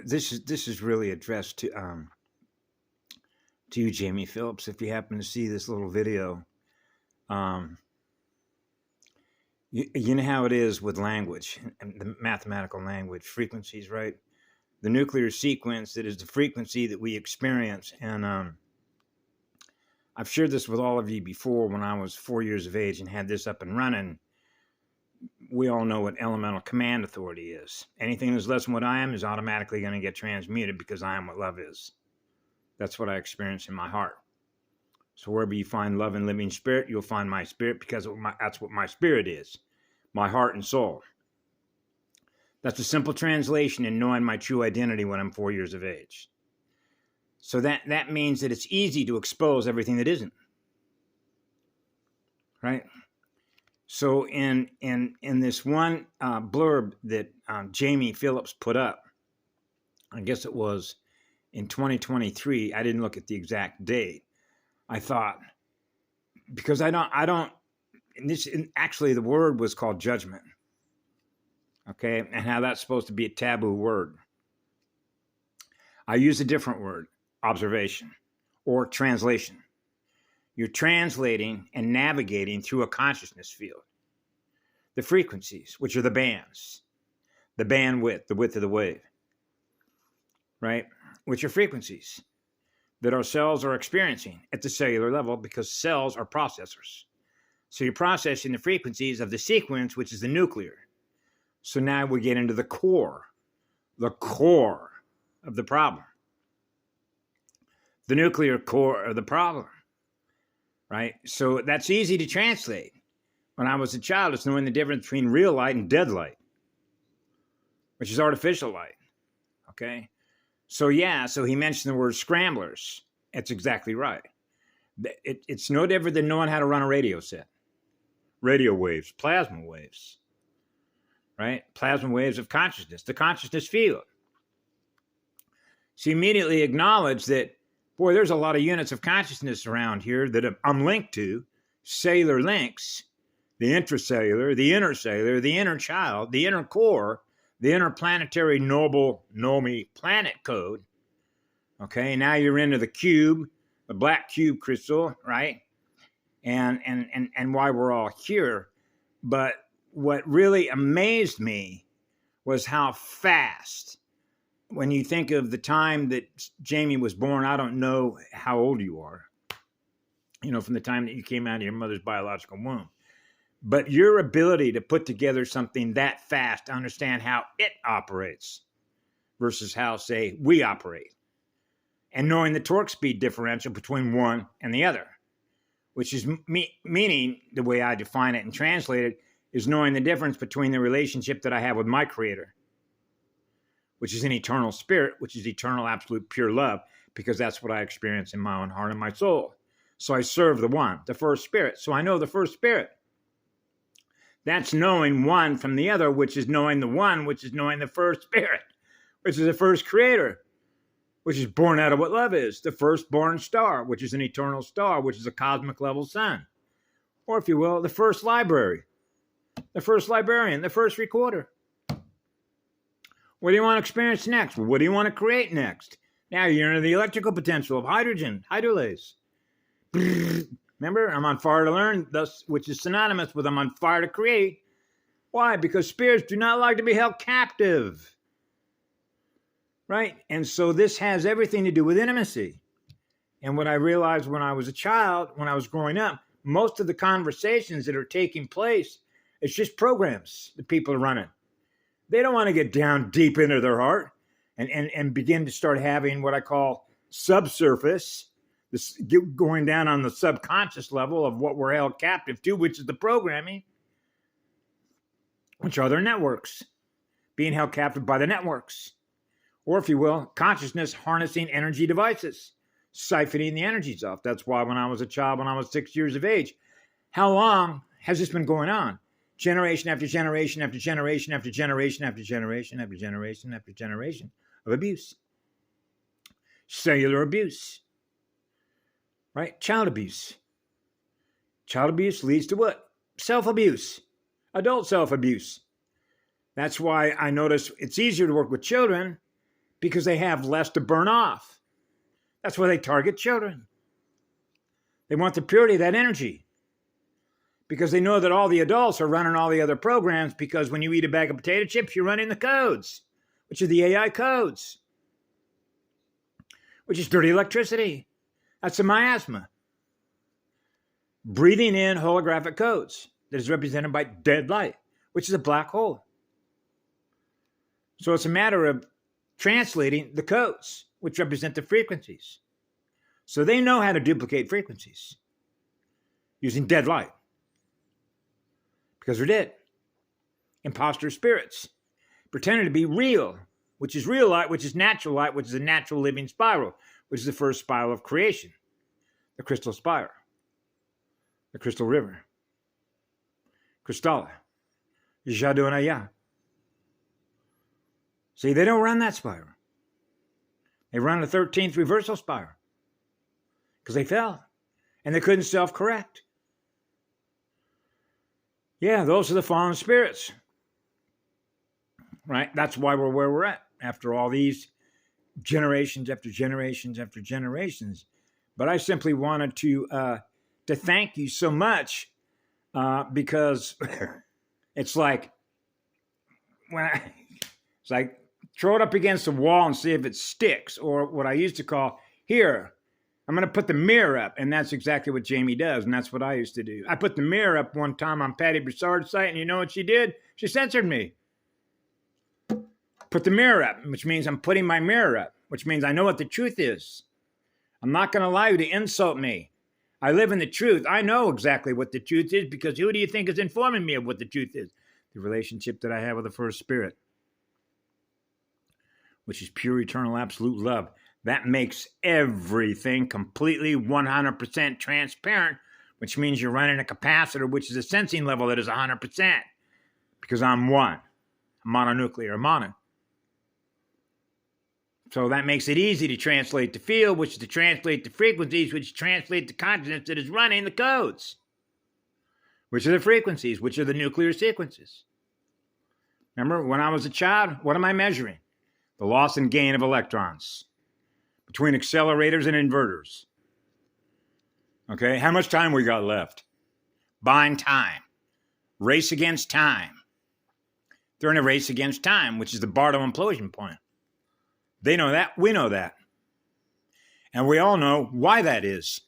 This is really addressed to you, Jamie Phillips. If you happen to see this little video, you know how it is with language and the mathematical language, frequencies, right? The nuclear sequence, that is the frequency that we experience. And I've shared this with all of you before when I was 4 years of age and had this up and running. We all know what elemental command authority is. Anything that's less than what I am is automatically going to get transmuted because I am what love is. That's what I experience in my heart. So wherever you find love and living spirit, you'll find my spirit, because that's what my spirit is, my heart and soul. That's a simple translation in knowing my true identity when I'm 4 years of age. So that means that it's easy to expose everything that isn't. Right? So in this one blurb that Jamie Phillips put up, I guess it was in 2023, I didn't look at the exact date. I thought, because I don't, actually the word was called judgment. Okay, and how that's supposed to be a taboo word. I use a different word, observation or translation. You're translating and navigating through a consciousness field. The frequencies, which are the bands, the bandwidth, the width of the wave, right? Which are frequencies that our cells are experiencing at the cellular level, because cells are processors. So you're processing the frequencies of the sequence, which is the nuclear. So now we get into the core of the problem. The nuclear core of the problem, right? So that's easy to translate. When I was a child, it's knowing the difference between real light and dead light, which is artificial light, okay? So he mentioned the word scramblers. That's exactly right. It's no different than knowing how to run a radio set. Radio waves, plasma waves, right? Plasma waves of consciousness, the consciousness field. So you immediately acknowledge that, boy, there's a lot of units of consciousness around here that I'm linked to, cellular links, the intracellular, the intercellular, the inner child, the inner core, the interplanetary noble Nomi planet code. Okay, now you're into the cube, the black cube crystal, right? And why we're all here. But what really amazed me was how fast, when you think of the time that Jamie was born, I don't know how old you are, from the time that you came out of your mother's biological womb. But your ability to put together something that fast, to understand how it operates versus how, say, we operate. And knowing the torque speed differential between one and the other, which is meaning, the way I define it and translate it, is knowing the difference between the relationship that I have with my creator, which is an eternal spirit, which is eternal, absolute, pure love, because that's what I experience in my own heart and my soul. So I serve the one, the first spirit. So I know the first spirit. That's knowing one from the other, which is knowing the one, which is knowing the first spirit, which is the first creator, which is born out of what love is, the firstborn star, which is an eternal star, which is a cosmic level sun. Or if you will, the first library, the first librarian, the first recorder. What do you want to experience next? What do you want to create next? Now you're into the electrical potential of hydrogen, hydrolase. Remember, I'm on fire to learn, thus, which is synonymous with I'm on fire to create. Why? Because spirits do not like to be held captive. Right? And so this has everything to do with intimacy. And what I realized when I was a child, when I was growing up, most of the conversations that are taking place, it's just programs that people are running. They don't want to get down deep into their heart and begin to start having what I call subsurface, this going down on the subconscious level of what we're held captive to, which is the programming, which are their networks, being held captive by the networks. Or if you will, consciousness harnessing energy devices, siphoning the energies off. That's why when I was a child, when I was 6 years of age, how long has this been going on? Generation after generation after generation after generation after generation after generation after generation of abuse. Cellular abuse. Right? Child abuse. Child abuse leads to what? Self-abuse. Adult self-abuse. That's why I notice it's easier to work with children because they have less to burn off. That's why they target children. They want the purity of that energy because they know that all the adults are running all the other programs, because when you eat a bag of potato chips, you're running the codes, which are the AI codes, which is dirty electricity. That's a miasma. Breathing in holographic codes that is represented by dead light, which is a black hole. So it's a matter of translating the codes, which represent the frequencies. So they know how to duplicate frequencies using dead light, because they're dead. Imposter spirits pretending to be real, which is real light, which is light, which is a natural living spiral, which is the first spiral of creation, the crystal spiral, the crystal river, Crystalla, Jadonaya. See, they don't run that spiral. They run the 13th reversal spiral because they fell and they couldn't self-correct. Yeah, those are the fallen spirits, right? That's why we're where we're at after all these generations after generations after generations. But I simply wanted to thank you so much because it's like it's like throw it up against the wall and see if it sticks, or what I used to call, here, I'm going to put the mirror up. And that's exactly what Jamie does. And that's what I used to do. I put the mirror up one time on Patty Broussard's site, and you know what she did? She censored me. Put the mirror up, which means I'm putting my mirror up, which means I know what the truth is. I'm not going to allow you to insult me. I live in the truth. I know exactly what the truth is, because who do you think is informing me of what the truth is? The relationship that I have with the First Spirit, which is pure, eternal, absolute love. That makes everything completely 100% transparent, which means you're running a capacitor, which is a sensing level that is 100%, because I'm one, I'm mononuclear, mono. So that makes it easy to translate the field, which is to translate the frequencies, which translate the consciousness that is running the codes, which are the frequencies, which are the nuclear sequences. Remember, when I was a child, what am I measuring? The loss and gain of electrons between accelerators and inverters. Okay, how much time we got left? Buying time. Race against time. They're in a race against time, which is the Bardo implosion point. They know that. We know that. And we all know why that is.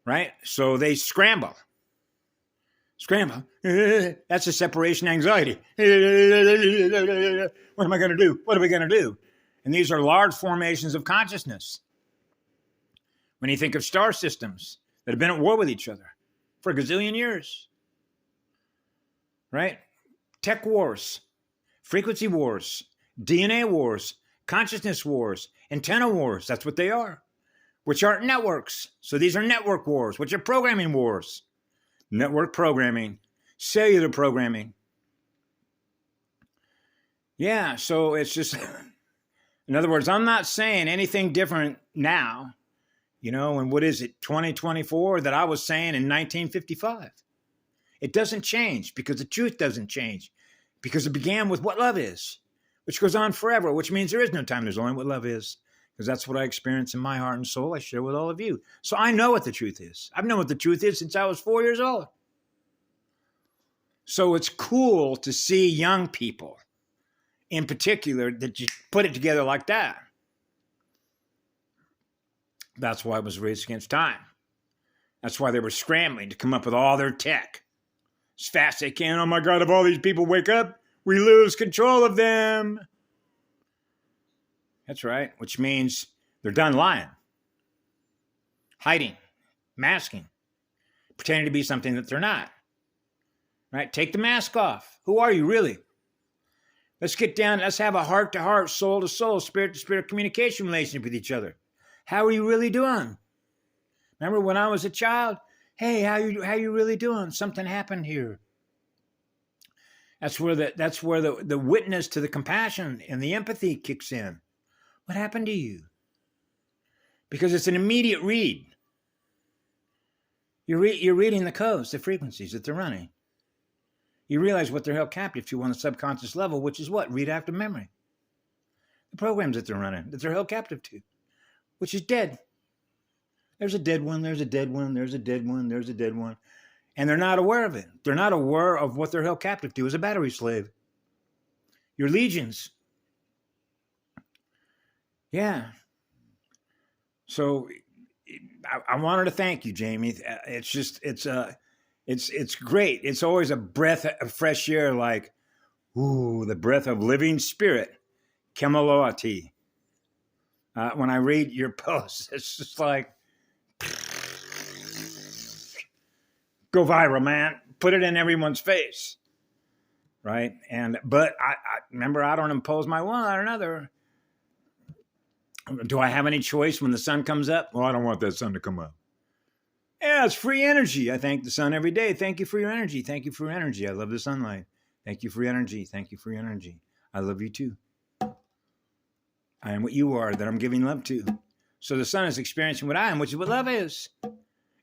Right? So they scramble. Scramble. That's a separation anxiety. What am I going to do? What are we going to do? And these are large formations of consciousness. When you think of star systems that have been at war with each other for a gazillion years, right? Tech wars, frequency wars, DNA wars, consciousness wars, antenna wars, that's what they are, which are networks. So these are network wars, which are programming wars. Network programming, cellular programming. Yeah, so it's just, in other words, I'm not saying anything different now, you know, and what is it, 2024, that I was saying in 1955. It doesn't change, because the truth doesn't change, because it began with what love is, which goes on forever, which means there is no time. There's only what love is, because that's what I experience in my heart and soul. I share with all of you. So I know what the truth is. I've known what the truth is since I was 4 years old. So it's cool to see young people, in particular, that you put it together like that. That's why it was a race against time. That's why they were scrambling to come up with all their tech as fast as they can. Oh my God, if all these people wake up, we lose control of them. That's right, which means they're done lying, hiding, masking, pretending to be something that they're not. Right? Take the mask off. Who are you really? Let's get down. Let's have a heart-to-heart, soul-to-soul, spirit-to-spirit communication relationship with each other. How are you really doing? Remember when I was a child? Hey, how you really doing? Something happened here. That's where the witness to the compassion and the empathy kicks in. What happened to you? Because it's an immediate read. You're reading the codes, the frequencies that they're running. You realize what they're held captive to on the subconscious level, which is what? Reactive memory. The programs that they're running, that they're held captive to, which is dead. There's a dead one, there's a dead one, there's a dead one, there's a dead one. And they're not aware of it. They're not aware of what they're held captive to as a battery slave. Your legions. Yeah. So I wanted to thank you, Jamie. It's great. It's always a breath of fresh air, like, ooh, the breath of living spirit. Kemaloati. When I read your posts, it's just like, go viral, man. Put it in everyone's face. Right? But I remember, I don't impose my will on another. Do I have any choice when the sun comes up? Well, I don't want that sun to come up. Yeah, it's free energy. I thank the sun every day. Thank you for your energy. Thank you for your energy. I love the sunlight. Thank you for your energy. Thank you for your energy. I love you too. I am what you are that I'm giving love to. So the sun is experiencing what I am, which is what love is.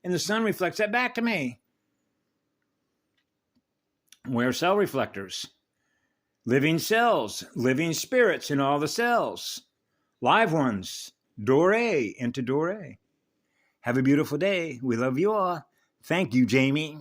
And the sun reflects that back to me. We're cell reflectors. Living cells, living spirits in all the cells. Live ones, Dore into Dore. Have a beautiful day. We love you all. Thank you, Jamie.